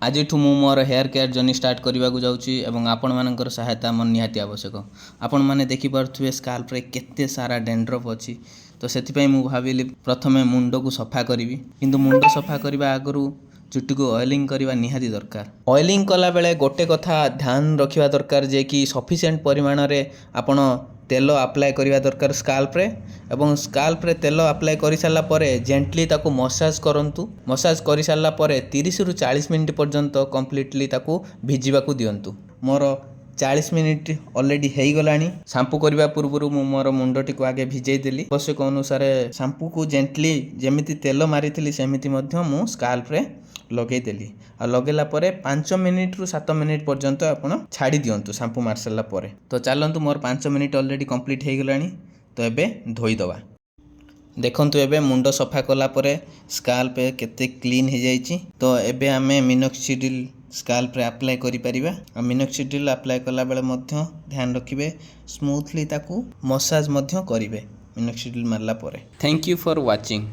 आज मोर hair care journey start करने को जाऊँगी और आपण मानकर सहायता मोर निहाती आवश्यक। आपण मैंने देखिपे स्काल्प रे केते सारा डेंड्रफ अच्छी, तो से भाविली प्रथमे मुंड को सफा करी, किंतु मुंड सफा करने आगु चुट्टी को ऑयलिंग करवा निहाती दरकार। ऑयलिंग कला बेले गोटे कथा ध्यान रखा दरकार जे कि सफिशिएंट परिमाण रे आपण तेल अप्लाई करवा दरकार स्काल्प रे, एवं स्काल्प रे तेल अप्लाई कर सारा परे जेंटली ताको मसाज करंतु। मसाज कर सारा परे 30 रु 40 मिनिट पर्यंत कंप्लीटली ताको भिजिबाकू दियंतु। मोर 40 मिनिट ऑलरेडी हो गलानी। शैम्पू करने पूर्व मोर मुंडटी को आगे भिजई देली। आवश्यक अनुसार शैम्पू को जेंटली जमिति तेल मारी सेमिति मध्य मु स्काल्प रे लगे देली। आ लगेला परे 5 मिनिट रु 7 मिनिट पर्यंत आपण छाड़ी दियंतु शैम्पू मार सारा परे। तो चलंतु मोर 5 मिनिट ऑलरेडी कंप्लीट हो गलानी। तो एबे धोई दवा। देखंतु एबे मुंड सफा कला परे स्काल्प केते क्लीन हो जाइछि। तो एबे आमे मिनोक्सिडिल स्काल्प रे अप्लाई करि परिबा। आ मिनोक्सिडिल अप्लाई कला बेले मध्य ध्यान रखिबे स्मूथली ताकू मसाज मध्य करिवे मिनोक्सिडिल मारला परे। Thank you for watching.